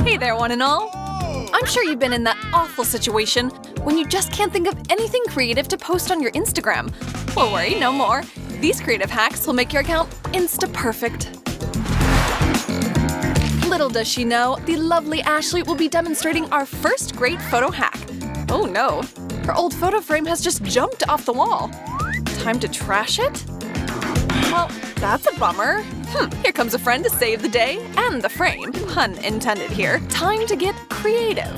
Hey there, one and all! I'm sure you've been in that awful situation when you just can't think of anything creative to post on your Instagram. Well, worry, no more. These creative hacks will make your account Insta-perfect. Little does she know, the lovely Ashley will be demonstrating our first great photo hack. Oh no, her old photo frame has just jumped off the wall. Time to trash it? Well, that's a bummer. Here comes a friend to save the day and the frame. Pun intended here. Time to get creative.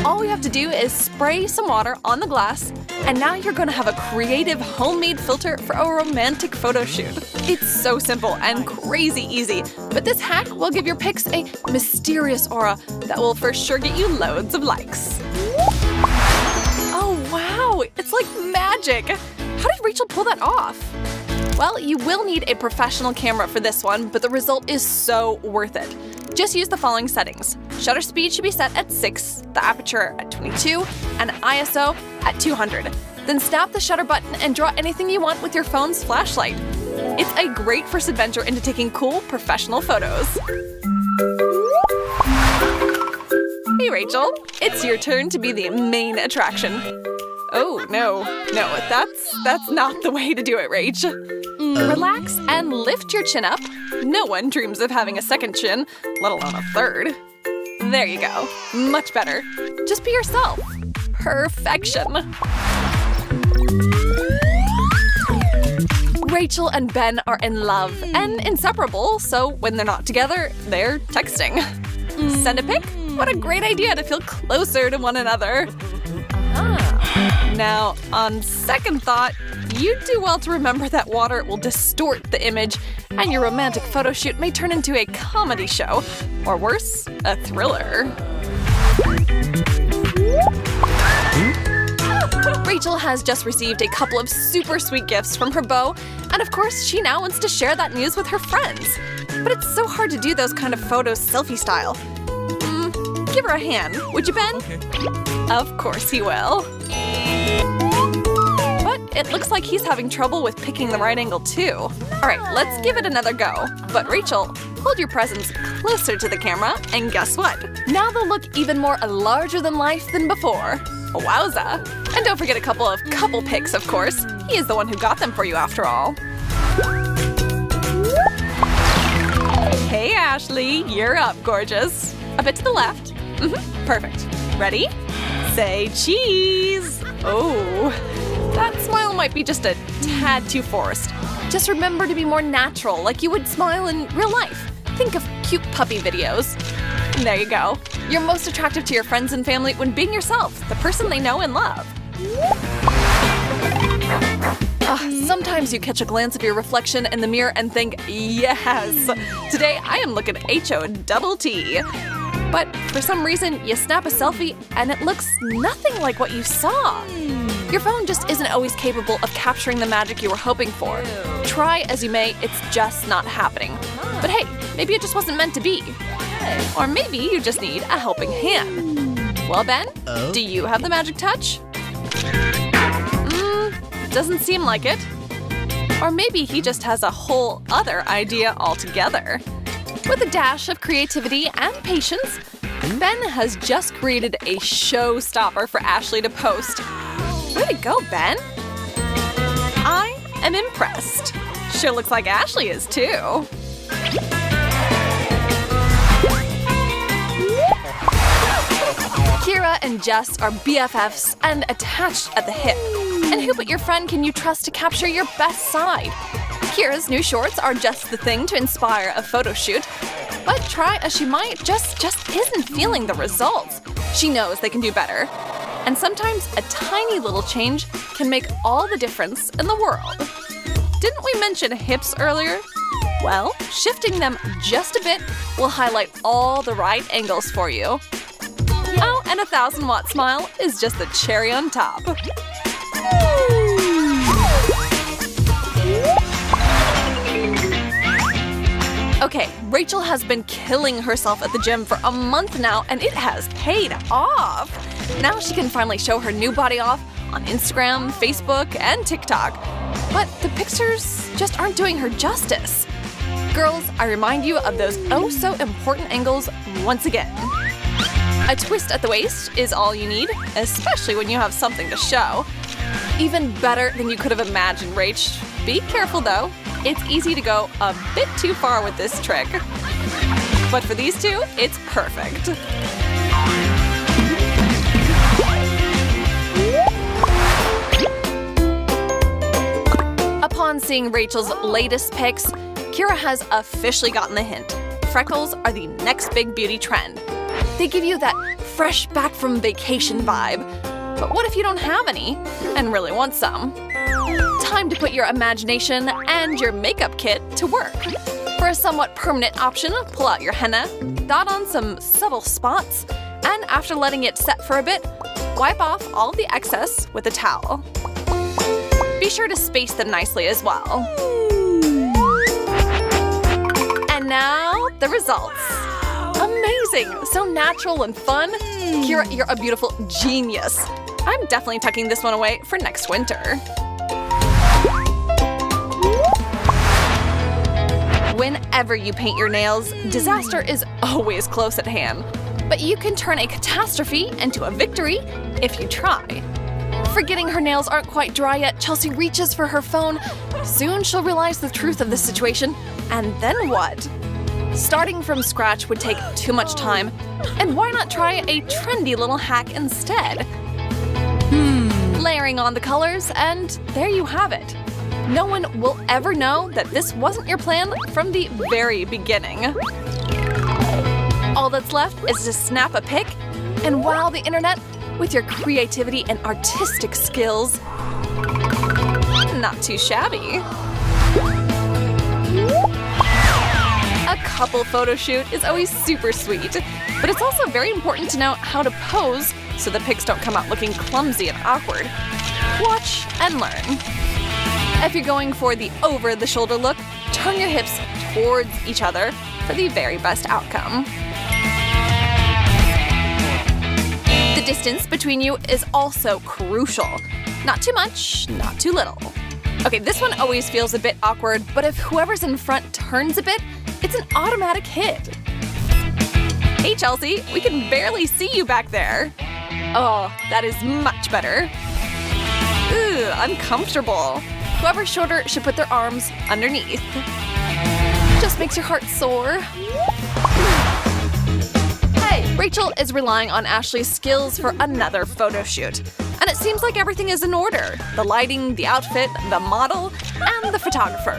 All we have to do is spray some water on the glass, and now you're gonna have a creative homemade filter for a romantic photo shoot. It's so simple and crazy easy, but this hack will give your pics a mysterious aura that will for sure get you loads of likes. Oh wow, it's like magic! How did Rachel pull that off? Well, you will need a professional camera for this one, but the result is so worth it. Just use the following settings. Shutter speed should be set at 6, the aperture at 22, and ISO at 200. Then snap the shutter button and draw anything you want with your phone's flashlight. It's a great first adventure into taking cool, professional photos. Hey Rachel, it's your turn to be the main attraction. Oh no, that's not the way to do it, Rach. Relax and lift your chin up. No one dreams of having a second chin, let alone a third. There you go, much better. Just be yourself. Perfection. Rachel and Ben are in love and inseparable, so when they're not together, they're texting. Send a pic? What a great idea to feel closer to one another. Now, on second thought, you'd do well to remember that water will distort the image, and your romantic photo shoot may turn into a comedy show, or worse, a thriller. Rachel has just received a couple of super sweet gifts from her beau, and of course, she now wants to share that news with her friends. But it's so hard to do those kind of photos selfie style. Give her a hand, would you, Ben? Okay. Of course he will. But it looks like he's having trouble with picking the right angle too. Alright, let's give it another go. But Rachel, hold your presents closer to the camera, and guess what? Now they'll look even more larger than life than before. Wowza! And don't forget a couple of couple pics, of course. He is the one who got them for you after all. Hey Ashley, you're up, gorgeous. A bit to the left. Perfect. Ready? Say cheese! Oh, that smile might be just a tad too forced. Just remember to be more natural, like you would smile in real life. Think of cute puppy videos. There you go. You're most attractive to your friends and family when being yourself, the person they know and love. Sometimes you catch a glance of your reflection in the mirror and think, yes, today I am looking HOT. But for some reason, you snap a selfie and it looks nothing like what you saw. Your phone just isn't always capable of capturing the magic you were hoping for. Try as you may, it's just not happening. But hey, maybe it just wasn't meant to be. Or maybe you just need a helping hand. Well, Ben, do you have the magic touch? Doesn't seem like it. Or maybe he just has a whole other idea altogether. With a dash of creativity and patience, Ben has just created a showstopper for Ashley to post. Way to go, Ben! I am impressed. Sure looks like Ashley is too. Kira and Jess are BFFs and attached at the hip. And who but your friend can you trust to capture your best side? Kira's new shorts are just the thing to inspire a photo shoot. But try as she might, just isn't feeling the results. She knows they can do better. And sometimes a tiny little change can make all the difference in the world. Didn't we mention hips earlier? Well, shifting them just a bit will highlight all the right angles for you. Oh, and a 1,000-watt smile is just the cherry on top. Okay, Rachel has been killing herself at the gym for a month now, and it has paid off. Now she can finally show her new body off on Instagram, Facebook, and TikTok. But the pictures just aren't doing her justice. Girls, I remind you of those oh-so-important angles once again. A twist at the waist is all you need, especially when you have something to show. Even better than you could have imagined, Rach. Be careful though, it's easy to go a bit too far with this trick. But for these two, it's perfect. Upon seeing Rachel's latest pics, Kira has officially gotten the hint. Freckles are the next big beauty trend. They give you that fresh back from vacation vibe. But what if you don't have any and really want some? Time to put your imagination and your makeup kit to work. For a somewhat permanent option, pull out your henna, dot on some subtle spots, and after letting it set for a bit, wipe off all the excess with a towel. Be sure to space them nicely as well. And now, the results. Amazing! So natural and fun. Kira, you're a beautiful genius. I'm definitely tucking this one away for next winter. Whenever you paint your nails, disaster is always close at hand. But you can turn a catastrophe into a victory if you try. Forgetting her nails aren't quite dry yet, Chelsea reaches for her phone. Soon she'll realize the truth of the situation. And then what? Starting from scratch would take too much time. And why not try a trendy little hack instead? Layering on the colors, and there you have it. No one will ever know that this wasn't your plan from the very beginning. All that's left is to snap a pic and wow the internet with your creativity and artistic skills. Not too shabby. A couple photo shoot is always super sweet, but it's also very important to know how to pose so the pics don't come out looking clumsy and awkward. Watch and learn. If you're going for the over-the-shoulder look, turn your hips towards each other for the very best outcome. The distance between you is also crucial. Not too much, not too little. Okay, this one always feels a bit awkward, but if whoever's in front turns a bit, it's an automatic hit. Hey Chelsea, we can barely see you back there. Oh, that is much better. Ooh, uncomfortable. Whoever's shorter should put their arms underneath. Just makes your heart soar. Hey, Rachel is relying on Ashley's skills for another photo shoot. And it seems like everything is in order. The lighting, the outfit, the model, and the photographer.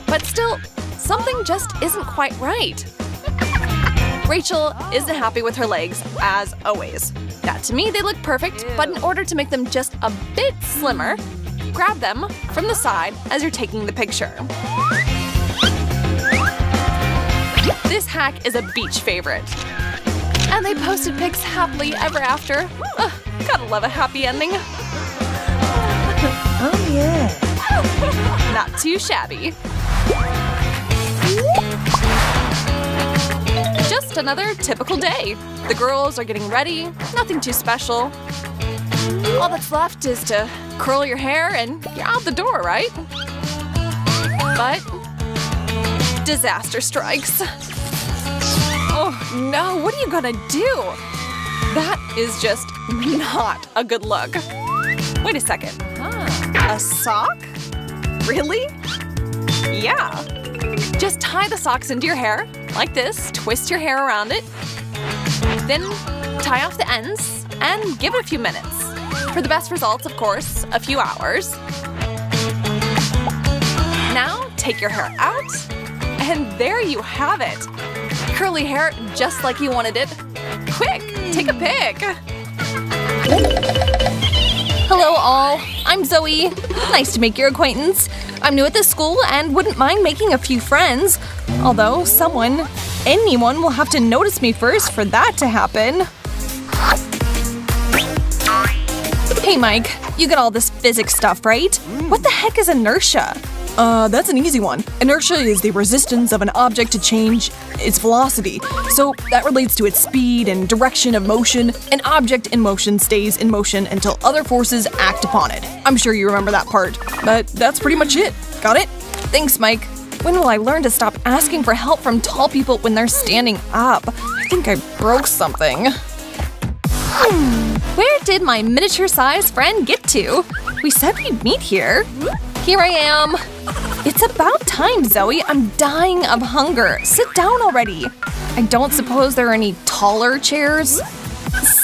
But still, something just isn't quite right. Rachel isn't happy with her legs, as always. Now, to me, they look perfect, but in order to make them just a bit slimmer, grab them from the side as you're taking the picture. This hack is a beach favorite. And they posted pics happily ever after. Ugh, gotta love a happy ending. Oh yeah. Not too shabby. Just another typical day. The girls are getting ready, nothing too special. All that's left is to curl your hair and you're out the door, right? But disaster strikes. Oh no, what are you gonna do? That is just not a good look. Wait a second. A sock? Really? Yeah. Just tie the socks into your hair, like this, twist your hair around it, then tie off the ends and give it a few minutes. For the best results, of course, a few hours. Now, take your hair out, and there you have it. Curly hair just like you wanted it. Quick, take a pic. Hello all, I'm Zoe. Nice to make your acquaintance. I'm new at this school and wouldn't mind making a few friends. Although anyone will have to notice me first for that to happen. Hey Mike, you get all this physics stuff, right? What the heck is inertia? That's an easy one. Inertia is the resistance of an object to change its velocity. So that relates to its speed and direction of motion. An object in motion stays in motion until other forces act upon it. I'm sure you remember that part. But that's pretty much it. Got it? Thanks, Mike. When will I learn to stop asking for help from tall people when they're standing up? I think I broke something. Where did my miniature-sized friend get to? We said we'd meet here. Here I am. It's about time, Zoe. I'm dying of hunger. Sit down already. I don't suppose there are any taller chairs?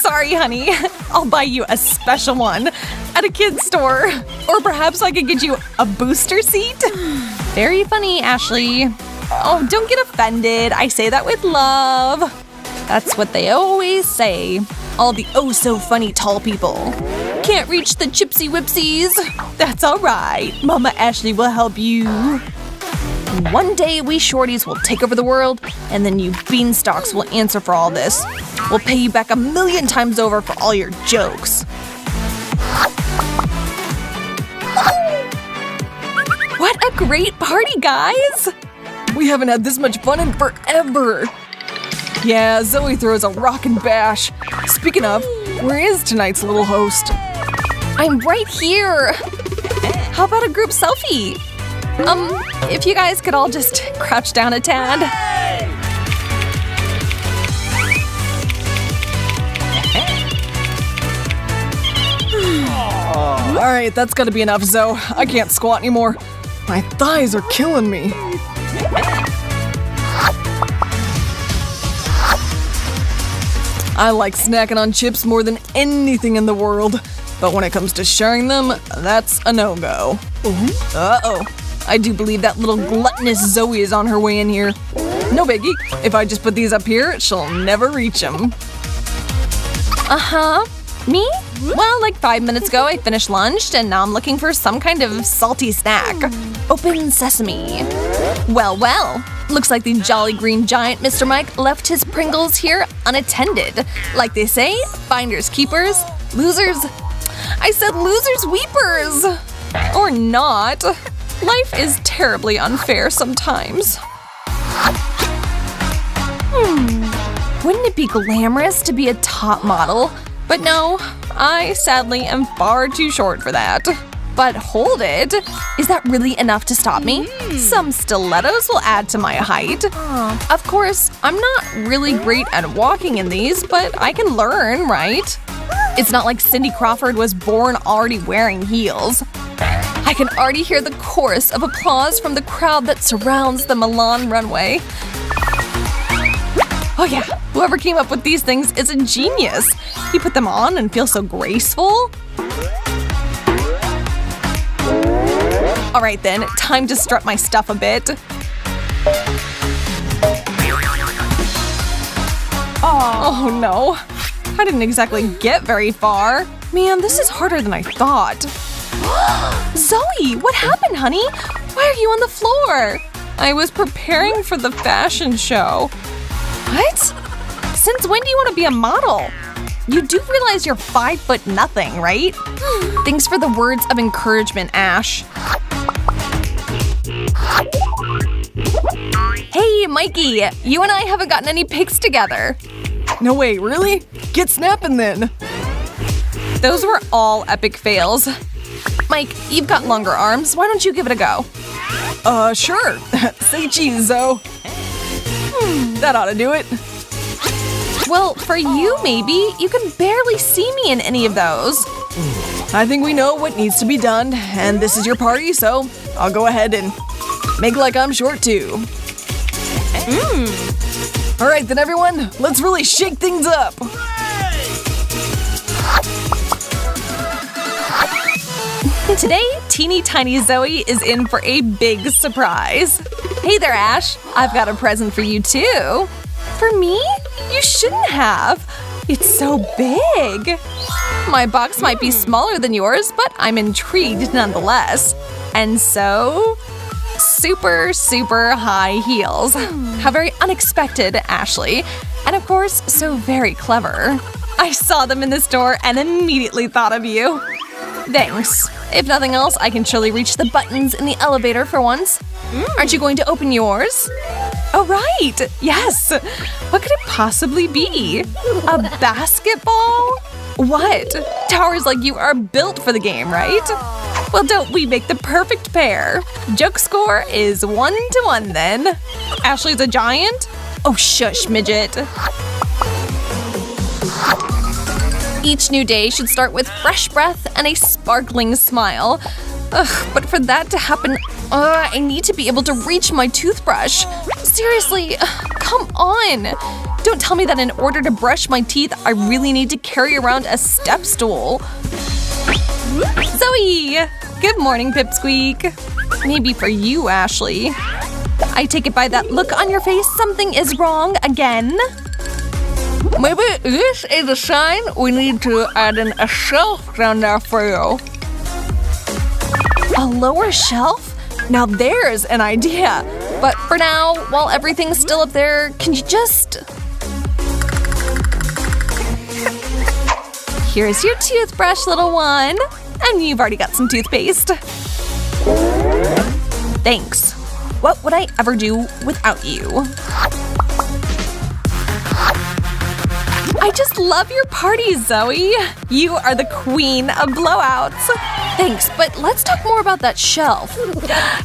Sorry, honey. I'll buy you a special one at a kid's store. Or perhaps I could get you a booster seat. Very funny, Ashley. Oh, don't get offended. I say that with love. That's what they always say. All the oh-so-funny tall people. Can't reach the Chipsy Whipsies. That's all right. Mama Ashley will help you. One day we shorties will take over the world, and then you beanstalks will answer for all this. We'll pay you back 1,000,000 times over for all your jokes. What a great party, guys! We haven't had this much fun in forever. Yeah, Zoe throws a rockin' bash. Speaking of, where is tonight's little host? I'm right here. How about a group selfie? If you guys could all just crouch down a tad. Alright, that's gotta be enough, Zoe. I can't squat anymore. My thighs are killing me. I like snacking on chips more than anything in the world. But when it comes to sharing them, that's a no-go. Uh-oh. I do believe that little gluttonous Zoe is on her way in here. No biggie. If I just put these up here, she'll never reach them. Uh-huh. Me? Well, like 5 minutes ago, I finished lunch, and now I'm looking for some kind of salty snack. Open sesame. Well, well. Looks like the jolly green giant Mr. Mike left his Pringles here unattended. Like they say, finders keepers, losers… I said losers weepers! Or not. Life is terribly unfair sometimes. Wouldn't it be glamorous to be a top model? But no, I sadly am far too short for that. But hold it! Is that really enough to stop me? Some stilettos will add to my height. Of course, I'm not really great at walking in these, but I can learn, right? It's not like Cindy Crawford was born already wearing heels. I can already hear the chorus of applause from the crowd that surrounds the Milan runway. Oh yeah, whoever came up with these things is a genius. He put them on and feels so graceful. Alright then, time to strut my stuff a bit. Oh no, I didn't exactly get very far. Man, this is harder than I thought. Zoe, what happened, honey? Why are you on the floor? I was preparing for the fashion show. What? Since when do you want to be a model? You do realize you're 5'0", right? Thanks for the words of encouragement, Ash. Hey, Mikey, you and I haven't gotten any pics together. No way, really? Get snapping then. Those were all epic fails. Mike, you've got longer arms. Why don't you give it a go? Sure. Say cheese, Zoe. That ought to do it. Well, for you, maybe. You can barely see me in any of those. I think we know what needs to be done, and this is your party, so I'll go ahead and make like I'm short too. Alright then, everyone, let's really shake things up. Today, teeny tiny Zoe is in for a big surprise. Hey there, Ash. I've got a present for you too. For me? You shouldn't have. It's so big. My box might be smaller than yours, but I'm intrigued nonetheless. And so… super, super high heels. How very unexpected, Ashley. And of course, so very clever. I saw them in the store and immediately thought of you. Thanks. If nothing else, I can surely reach the buttons in the elevator for once. Aren't you going to open yours? Oh, right! Yes! What could it possibly be? A basketball? What? Towers like you are built for the game, right? Well, don't we make the perfect pair? Joke score is 1-1 then. Ashley's a giant? Oh, shush, midget. Each new day should start with fresh breath and a sparkling smile. Ugh, but for that to happen, I need to be able to reach my toothbrush. Seriously, come on. Don't tell me that in order to brush my teeth, I really need to carry around a step stool. Zoe! Good morning, Pipsqueak. Maybe for you, Ashley. I take it by that look on your face, something is wrong again. Maybe this is a sign we need to add in a shelf down there for you. A lower shelf? Now there's an idea. But for now, while everything's still up there, can you just… Here's your toothbrush, little one. And you've already got some toothpaste. Thanks. What would I ever do without you? I just love your party, Zoe. You are the queen of blowouts. Thanks, but let's talk more about that shelf.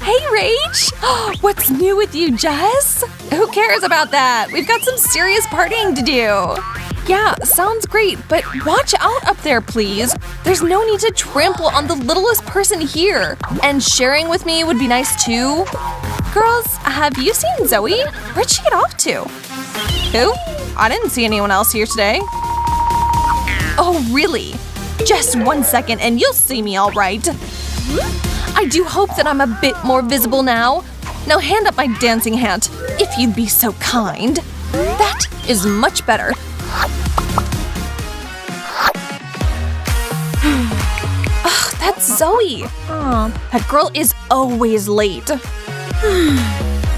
Hey, Rach! What's new with you, Jess? Who cares about that? We've got some serious partying to do. Yeah, sounds great, but watch out up there, please. There's no need to trample on the littlest person here. And sharing with me would be nice too. Girls, have you seen Zoe? Where'd she get off to? Who? I didn't see anyone else here today. Oh, really? Just 1 second and you'll see me all right. I do hope that I'm a bit more visible now. Now hand up my dancing hat, if you'd be so kind. That is much better. Ugh, that's Zoe. That girl is always late.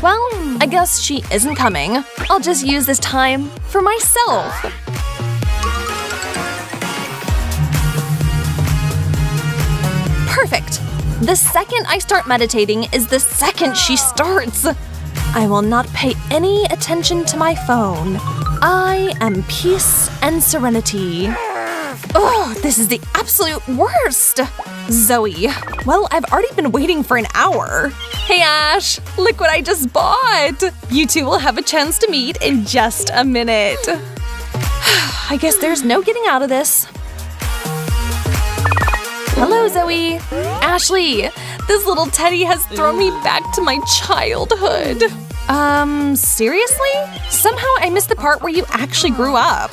Well, I guess she isn't coming. I'll just use this time for myself. Perfect. The second I start meditating is the second she starts. I will not pay any attention to my phone. I am peace and serenity. Oh, this is the absolute worst. Zoe. Well, I've already been waiting for an hour. Hey, Ash, look what I just bought. You two will have a chance to meet in just a minute. I guess there's no getting out of this. Hello, Zoe. Ashley, this little teddy has thrown me back to my childhood. Seriously? Somehow I missed the part where you actually grew up.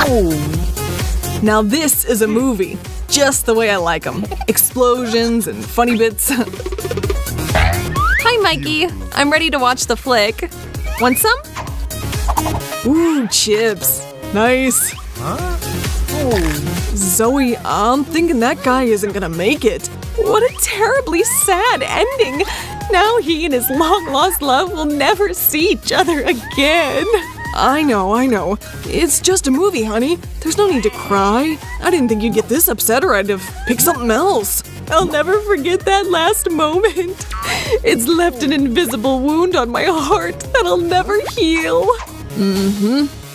Oh. Now this is a movie. Just the way I like them. Explosions and funny bits. Hi, Mikey. I'm ready to watch the flick. Want some? Ooh, chips. Nice. Oh, Zoe, I'm thinking that guy isn't gonna make it. What a terribly sad ending. Now he and his long-lost love will never see each other again. I know. It's just a movie, honey. There's no need to cry. I didn't think you'd get this upset or I'd have picked something else. I'll never forget that last moment. It's left an invisible wound on my heart that'll never heal.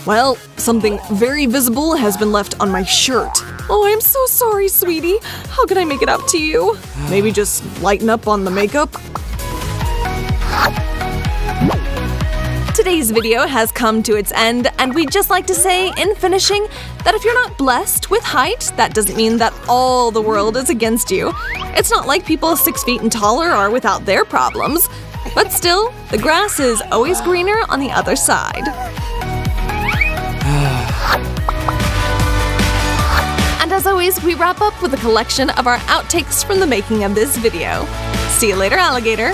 Well, something very visible has been left on my shirt. Oh, I'm so sorry, sweetie. How can I make it up to you? Maybe just lighten up on the makeup? Today's video has come to its end, and we'd just like to say, in finishing, that if you're not blessed with height, that doesn't mean that all the world is against you. It's not like people 6 feet and taller are without their problems. But still, the grass is always greener on the other side. And as always, we wrap up with a collection of our outtakes from the making of this video. See you later, alligator!